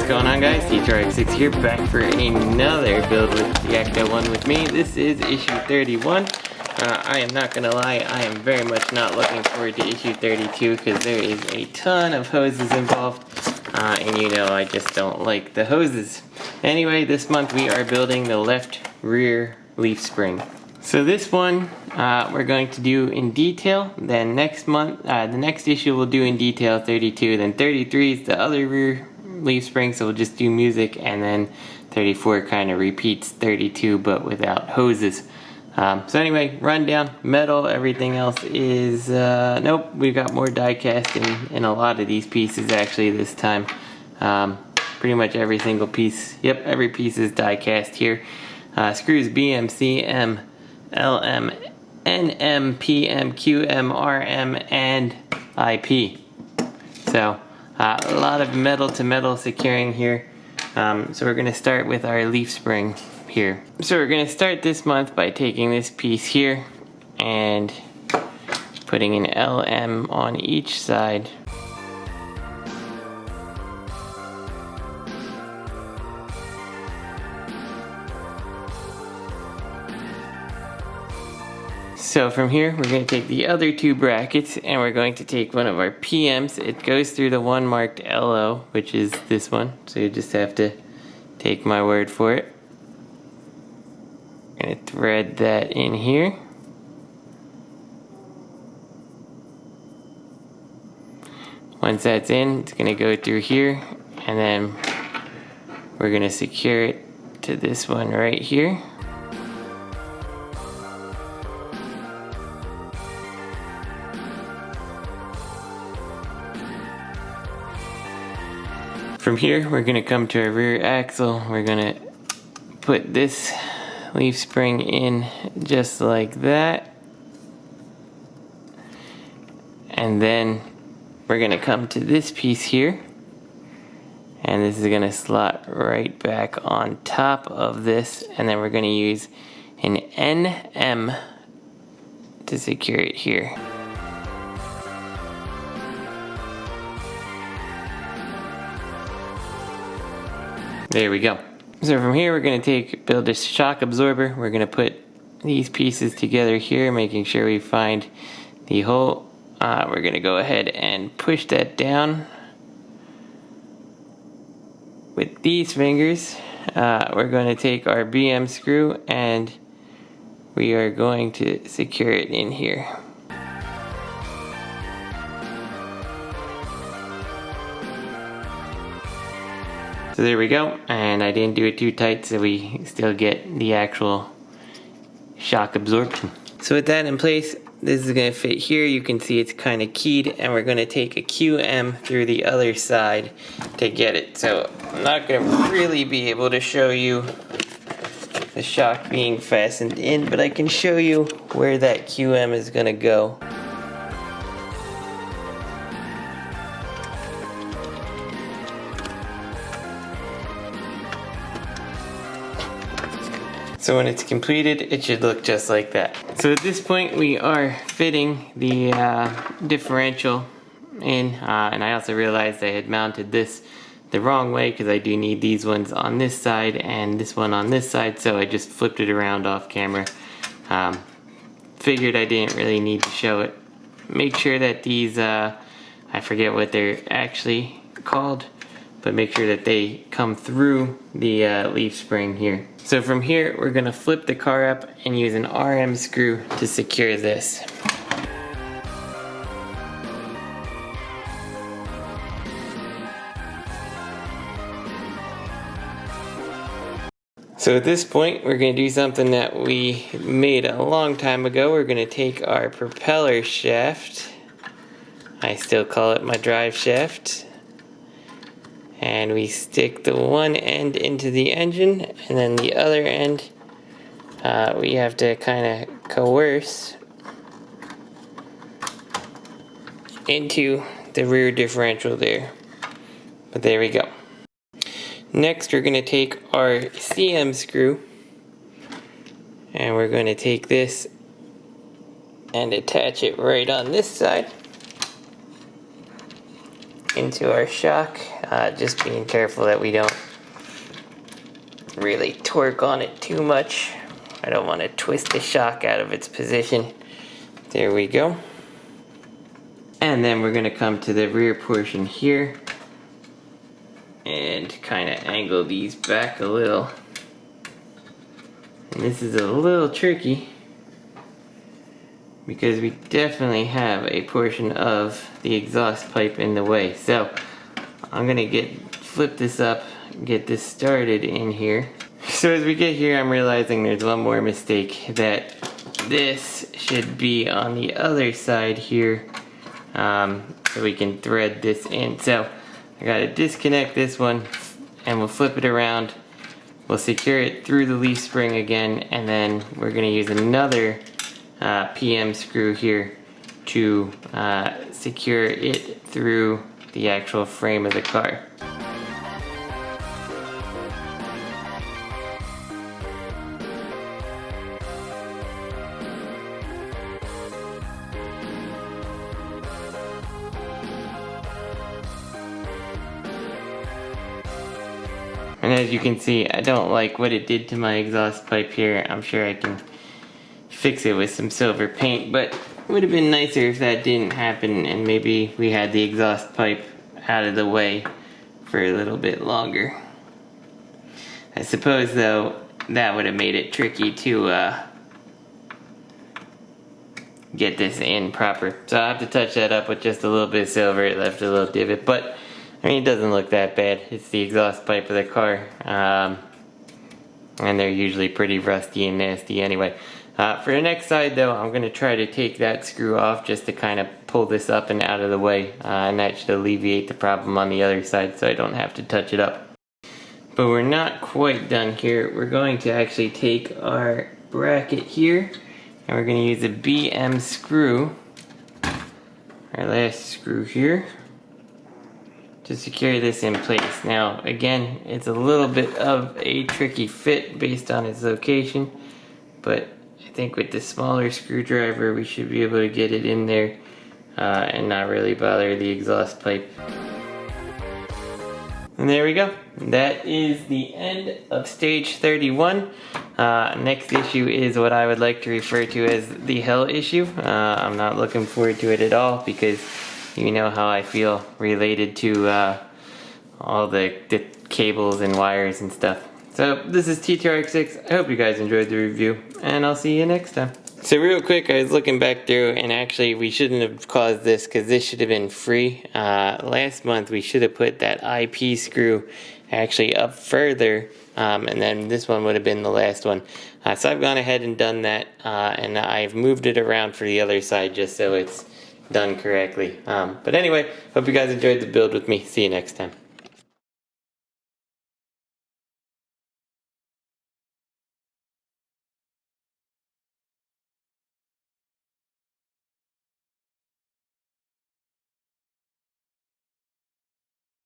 going on, guys? T2RX6 here, back for another build with the Ecto-1 with me. This is issue 31. I am not gonna lie, I am very much not looking forward to issue 32 because there is a ton of hoses involved. And you know I just don't like the hoses. Anyway, this month we are building the left rear leaf spring. So this one we're going to do in detail. Then next month, the next issue we'll do in detail 32. Then 33 is the other rear leaf spring, so we'll just do music. And then 34 kind of repeats 32 but without hoses. So anyway, rundown, metal, everything else is, nope, we've got more die cast in a lot of these pieces actually this time. Pretty much every single piece, yep, every piece is die cast here. Screws BMC, M, LM, NM, PM, QM, RM, and IP. So a lot of metal to metal securing here. So we're going to start with our leaf spring here. So we're going to start this month by taking this piece here and putting an LM on each side. So from here, we're going to take the other two brackets and we're going to take one of our PMs. It goes through the one marked LO, which is this one. So you just have to take my word for it. I'm going to thread that in here. Once that's in, it's going to go through here. And then we're going to secure it to this one right here. From here, we're going to come to our rear axle. We're going to put this leaf spring in just like that. And then we're going to come to this piece here. And this is going to slot right back on top of this. And then we're going to use an NM to secure it here. There we go. So from here we're going to build a shock absorber. We're going to put these pieces together here, making sure we find the hole. We're going to go ahead and push that down with these fingers. We're going to take our BM screw and we are going to secure it in here. So there we go, and I didn't do it too tight so we still get the actual shock absorption. So with that in place, this is going to fit here. You can see it's kind of keyed, and we're going to take a QM through the other side to get it. So I'm not going to really be able to show you the shock being fastened in, but I can show you where that QM is going to go. So when it's completed, it should look just like that. So at this point, we are fitting the differential in, and I also realized I had mounted this the wrong way because I do need these ones on this side and this one on this side, so I just flipped it around off camera. Figured I didn't really need to show it. Make sure that these, I forget what they're actually called, but make sure that they come through the leaf spring here. So from here, we're going to flip the car up and use an RM screw to secure this. So at this point, we're going to do something that we made a long time ago. We're going to take our propeller shaft, I still call it my drive shaft, and we stick the one end into the engine, and then the other end we have to kind of coerce into the rear differential there. But there we go. Next, we're going to take our CM screw and we're going to take this and attach it right on this side into our shock just being careful that we don't really torque on it too much. I don't want to twist the shock out of its position. There we go. And then we're going to come to the rear portion here and kind of angle these back a little. And this is a little tricky because we definitely have a portion of the exhaust pipe in the way. So I'm going to flip this up, get this started in here. So as we get here, I'm realizing there's one more mistake, that this should be on the other side here, so we can thread this in. So I gotta disconnect this one and we'll flip it around. We'll secure it through the leaf spring again, and then we're gonna use another PM screw here to secure it through the actual frame of the car. And as you can see, I don't like what it did to my exhaust pipe here. I'm sure I can fix it with some silver paint, but it would have been nicer if that didn't happen and maybe we had the exhaust pipe out of the way for a little bit longer. I suppose though, that would have made it tricky to get this in proper. So I'll have to touch that up with just a little bit of silver. It left a little divot, but I mean, it doesn't look that bad. It's the exhaust pipe of the car, and they're usually pretty rusty and nasty anyway. For the next side though, I'm going to try to take that screw off just to kind of pull this up and out of the way, and that should alleviate the problem on the other side so I don't have to touch it up. But we're not quite done here. We're going to actually take our bracket here and we're going to use a BM screw, our last screw here, to secure this in place. Now again, it's a little bit of a tricky fit based on its location, but I think with the smaller screwdriver we should be able to get it in there and not really bother the exhaust pipe. And there we go. That is the end of stage 31. Next issue is what I would like to refer to as the hell issue. I'm not looking forward to it at all because you know how I feel related to all the cables and wires and stuff. So this is T2RX6. I hope you guys enjoyed the review, and I'll see you next time. So real quick, I was looking back through, and actually we shouldn't have caused this because this should have been free. Last month we should have put that IP screw actually up further, and then this one would have been the last one. So I've gone ahead and done that, and I've moved it around for the other side just so it's done correctly. But anyway, hope you guys enjoyed the build with me. See you next time.